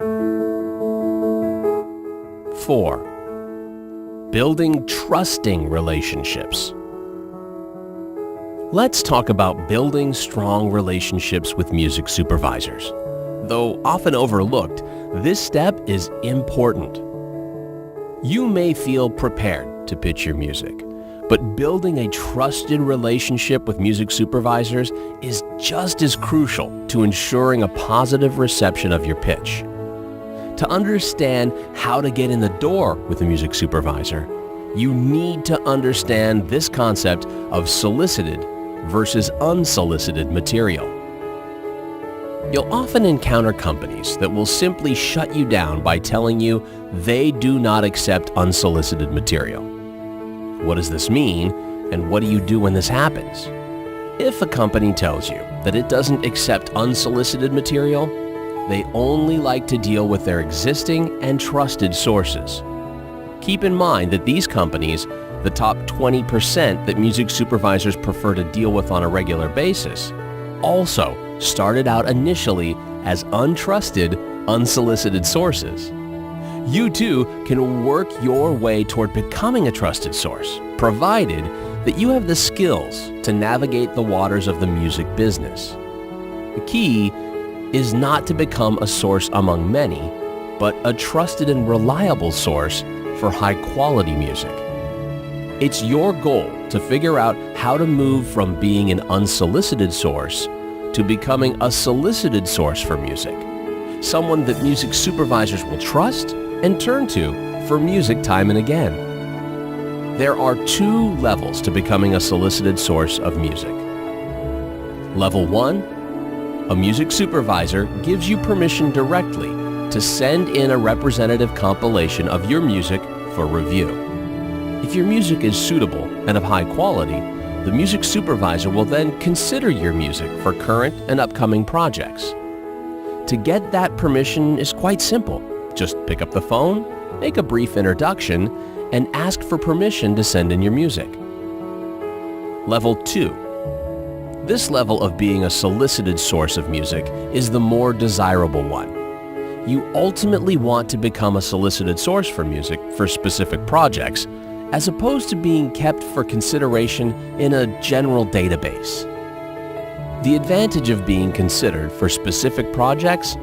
4. Building trusting relationships. Let's talk about building strong relationships with music supervisors. Though often overlooked, this step is important. You may feel prepared to pitch your music, but building a trusted relationship with music supervisors is just as crucial to ensuring a positive reception of your pitch. To understand how to get in the door with a music supervisor, you need to understand this concept of solicited versus unsolicited material. You'll often encounter companies that will simply shut you down by telling you they do not accept unsolicited material. What does this mean, and what do you do when this happens? If a company tells you that it doesn't accept unsolicited material, they only like to deal with their existing and trusted sources. Keep in mind that these companies, the top 20% that music supervisors prefer to deal with on a regular basis, also started out initially as untrusted, unsolicited sources. You too can work your way toward becoming a trusted source, provided that you have the skills to navigate the waters of the music business. The key is not to become a source among many, but a trusted and reliable source for high-quality music. It's your goal to figure out how to move from being an unsolicited source to becoming a solicited source for music, someone that music supervisors will trust and turn to for music time and again. There are 2 levels to becoming a solicited source of music. Level 1, a music supervisor gives you permission directly to send in a representative compilation of your music for review. If your music is suitable and of high quality, the music supervisor will then consider your music for current and upcoming projects. To get that permission is quite simple. Just pick up the phone, make a brief introduction, and ask for permission to send in your music. Level 2. This level of being a solicited source of music is the more desirable one. You ultimately want to become a solicited source for music for specific projects, as opposed to being kept for consideration in a general database. The advantage of being considered for specific projects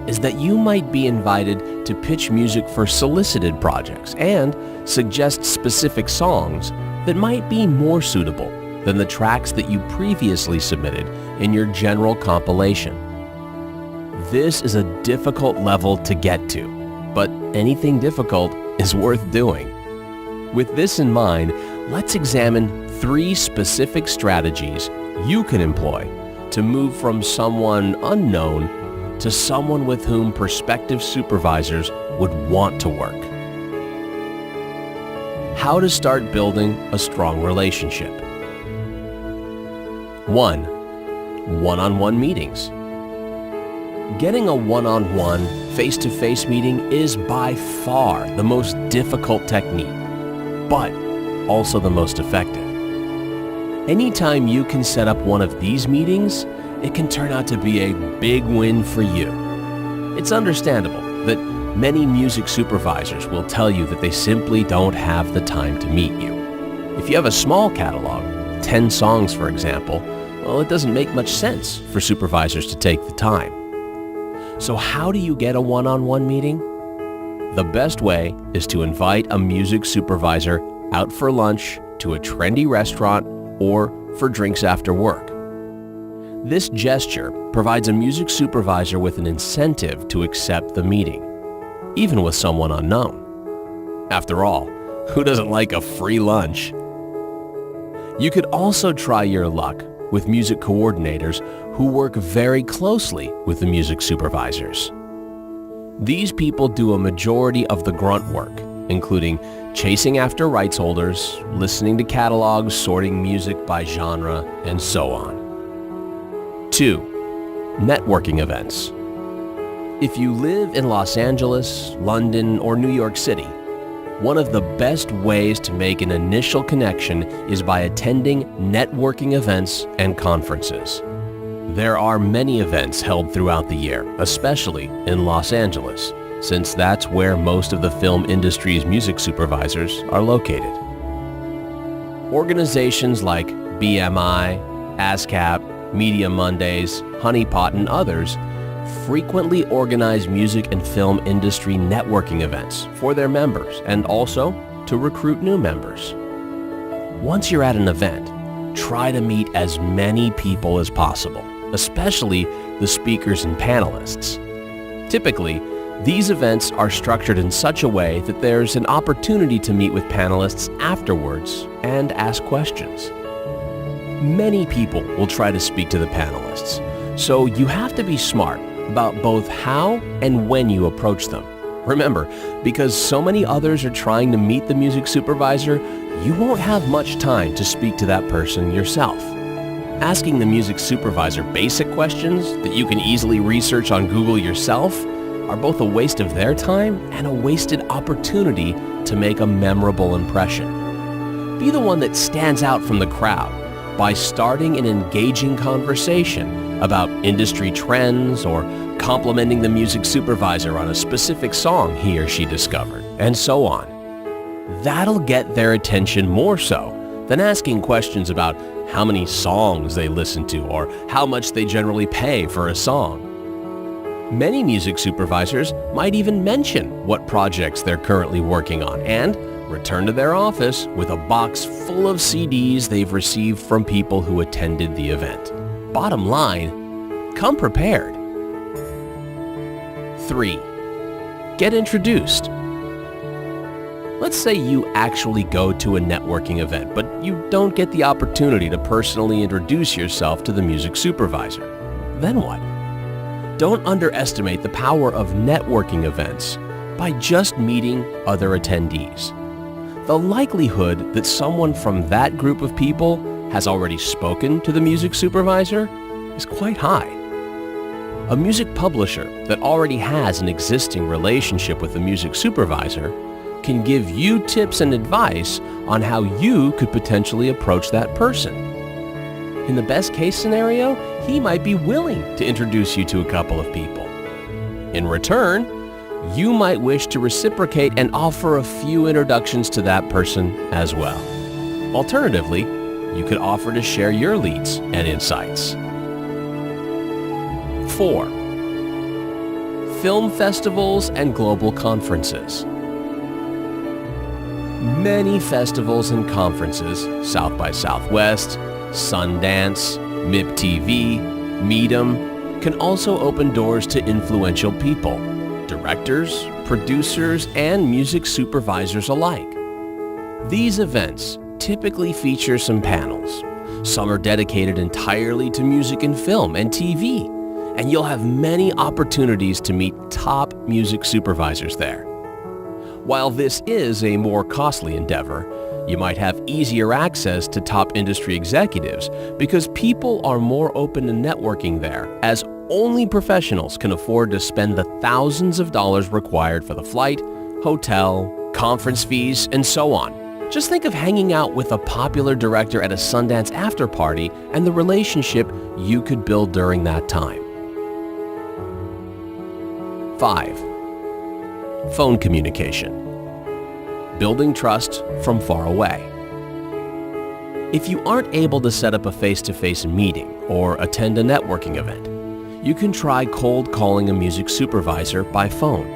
is that you might be invited to pitch music for solicited projects and suggest specific songs that might be more suitable than the tracks that you previously submitted in your general compilation. This is a difficult level to get to, but anything difficult is worth doing. With this in mind, let's examine 3 specific strategies you can employ to move from someone unknown to someone with whom prospective supervisors would want to work. How to start building a strong relationship. 1. One-on-one meetings. Getting a one-on-one, face-to-face meeting is by far the most difficult technique, but also the most effective. Anytime you can set up one of these meetings, it can turn out to be a big win for you. It's understandable that many music supervisors will tell you that they simply don't have the time to meet you. If you have a small catalog, 10 songs for example, well, it doesn't make much sense for supervisors to take the time. So how do you get a one-on-one meeting? The best way is to invite a music supervisor out for lunch, to a trendy restaurant, or for drinks after work. This gesture provides a music supervisor with an incentive to accept the meeting, even with someone unknown. After all, who doesn't like a free lunch? You could also try your luck with music coordinators who work very closely with the music supervisors. These people do a majority of the grunt work, including chasing after rights holders, listening to catalogs, sorting music by genre, and so on. 2. Networking events. If you live in Los Angeles, London, or New York City, one of the best ways to make an initial connection is by attending networking events and conferences. There are many events held throughout the year, especially in Los Angeles, since that's where most of the film industry's music supervisors are located. Organizations like BMI, ASCAP, Media Mondays, Honey Pot, and others frequently organize music and film industry networking events for their members and also to recruit new members. Once you're at an event, try to meet as many people as possible, especially the speakers and panelists. Typically, these events are structured in such a way that there's an opportunity to meet with panelists afterwards and ask questions. Many people will try to speak to the panelists, so you have to be smart about both how and when you approach them. Remember, because so many others are trying to meet the music supervisor, you won't have much time to speak to that person yourself. Asking the music supervisor basic questions that you can easily research on Google yourself are both a waste of their time and a wasted opportunity to make a memorable impression. Be the one that stands out from the crowd by starting an engaging conversation about industry trends or complimenting the music supervisor on a specific song he or she discovered, and so on. That'll get their attention more so than asking questions about how many songs they listen to or how much they generally pay for a song. Many music supervisors might even mention what projects they're currently working on and return to their office with a box full of CDs they've received from people who attended the event. Bottom line, come prepared. 3. Get introduced. Let's say you actually go to a networking event, but you don't get the opportunity to personally introduce yourself to the music supervisor. Then what? Don't underestimate the power of networking events by just meeting other attendees. The likelihood that someone from that group of people has already spoken to the music supervisor is quite high. A music publisher that already has an existing relationship with the music supervisor can give you tips and advice on how you could potentially approach that person. In the best case scenario, he might be willing to introduce you to a couple of people. In return, you might wish to reciprocate and offer a few introductions to that person as well. Alternatively, you could offer to share your leads and insights. 4. Film festivals and global conferences. Many festivals and conferences, South by Southwest, Sundance, MIP-TV, Meetum, can also open doors to influential people, directors, producers, and music supervisors alike. These events typically feature some panels. Some are dedicated entirely to music and film and TV, and you'll have many opportunities to meet top music supervisors there. While this is a more costly endeavor, you might have easier access to top industry executives because people are more open to networking there, as only professionals can afford to spend the thousands of dollars required for the flight, hotel, conference fees, and so on. Just think of hanging out with a popular director at a Sundance after party and the relationship you could build during that time. 5. Phone communication. Building trust from far away. If you aren't able to set up a face-to-face meeting or attend a networking event, you can try cold calling a music supervisor by phone.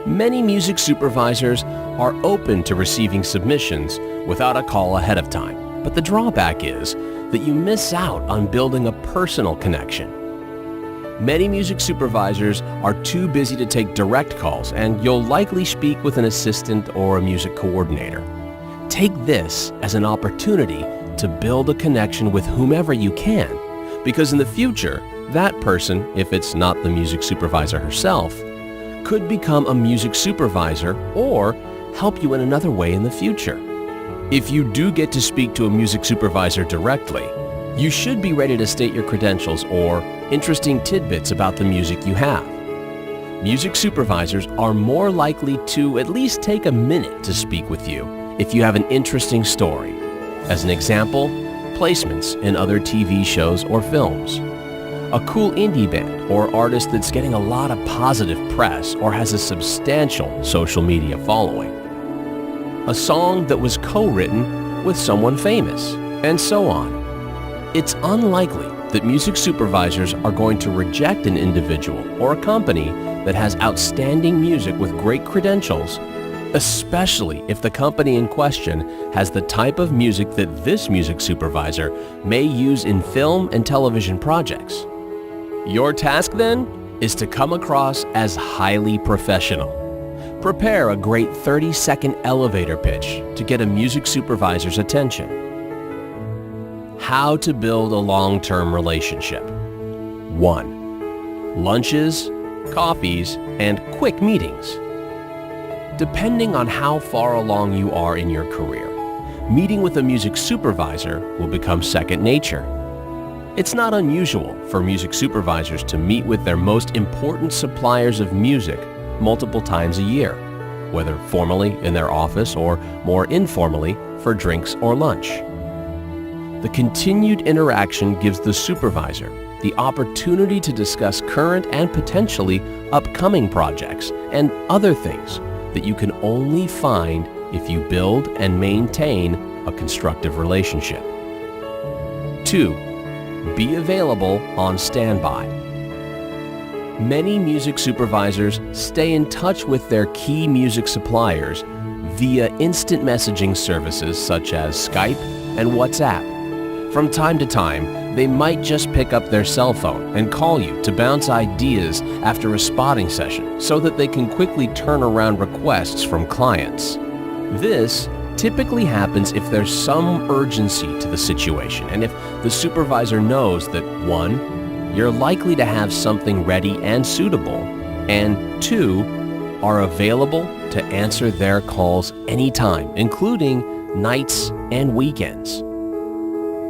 Many music supervisors are open to receiving submissions without a call ahead of time, but the drawback is that you miss out on building a personal connection. Many music supervisors are too busy to take direct calls, and you'll likely speak with an assistant or a music coordinator. Take this as an opportunity to build a connection with whomever you can, because in the future, that person, if it's not the music supervisor herself, could become a music supervisor or help you in another way in the future. If you do get to speak to a music supervisor directly, you should be ready to state your credentials or interesting tidbits about the music you have. Music supervisors are more likely to at least take a minute to speak with you if you have an interesting story. As an example, placements in other TV shows or films. A cool indie band or artist that's getting a lot of positive press or has a substantial social media following. A song that was co-written with someone famous, and so on. It's unlikely that music supervisors are going to reject an individual or a company that has outstanding music with great credentials, especially if the company in question has the type of music that this music supervisor may use in film and television projects. Your task then is to come across as highly professional. Prepare a great 30-second elevator pitch to get a music supervisor's attention. How to build a long-term relationship. 1. Lunches, coffees, and quick meetings. Depending on how far along you are in your career, meeting with a music supervisor will become second nature. It's not unusual for music supervisors to meet with their most important suppliers of music multiple times a year, whether formally in their office or more informally for drinks or lunch. The continued interaction gives the supervisor the opportunity to discuss current and potentially upcoming projects and other things that you can only find if you build and maintain a constructive relationship. 2. Be available on standby. Many music supervisors stay in touch with their key music suppliers via instant messaging services such as Skype and WhatsApp. From time to time, they might just pick up their cell phone and call you to bounce ideas after a spotting session so that they can quickly turn around requests from clients. This typically happens if there's some urgency to the situation and if the supervisor knows that 1. You're likely to have something ready and suitable, and 2. Are available to answer their calls anytime, including nights and weekends.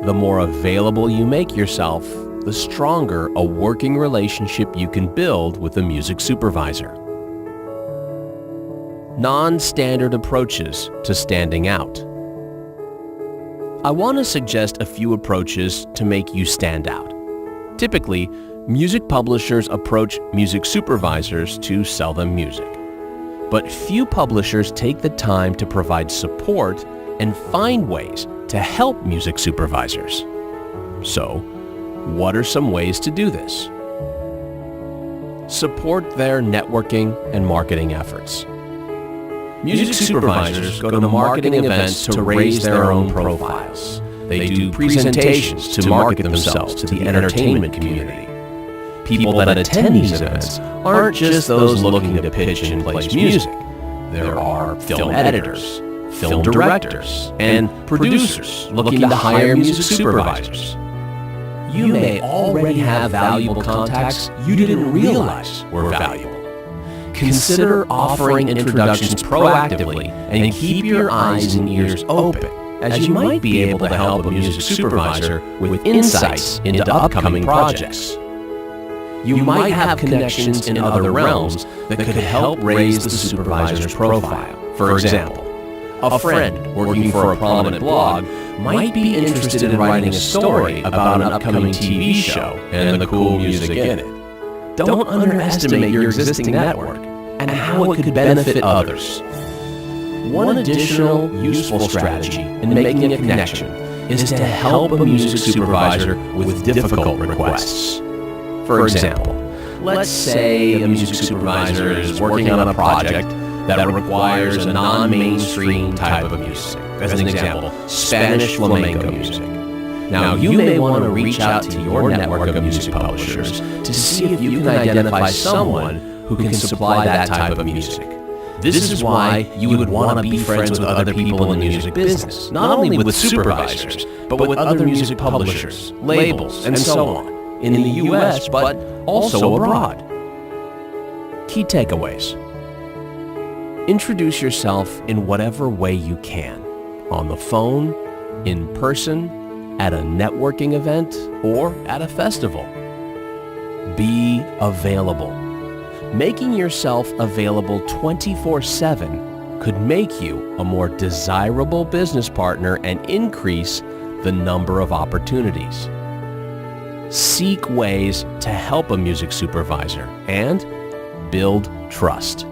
The more available you make yourself, the stronger a working relationship you can build with a music supervisor. Non-standard approaches to standing out. I want to suggest a few approaches to make you stand out. Typically, music publishers approach music supervisors to sell them music. But few publishers take the time to provide support and find ways to help music supervisors. So, what are some ways to do this? Support their networking and marketing efforts. Music supervisors go to marketing events to raise their own profiles. They do presentations to market themselves to the entertainment community. People that attend these events aren't just those looking to pitch and place music. There are film editors, film directors, and producers looking to hire music supervisors. You may already have valuable contacts you didn't realize were valuable. Consider offering introductions proactively and keep your eyes and ears open, as you might be able to help a music supervisor with insights into upcoming projects. You might have connections in other realms that could help raise the supervisor's profile. For example, a friend working for a prominent blog might be interested in writing a story about an upcoming TV show and the cool music in it. Don't underestimate your existing network and how it could benefit others. One additional useful strategy in making a connection is to help a music supervisor with difficult requests. For example, let's say a music supervisor is working on a project that requires a non-mainstream type of music. As an example, Spanish flamenco music. Now, you may want to reach out to your network of music publishers to see if you can identify someone who can supply that type of music. This is why you would want to be friends with other people in the music business, not only with supervisors, but with other music publishers, labels, and so on, in the U.S., but also abroad. Key takeaways. Introduce yourself in whatever way you can, on the phone, in person, at a networking event, or at a festival. Be available. Making yourself available 24/7 could make you a more desirable business partner and increase the number of opportunities. seek ways to help a music supervisor, and build trust.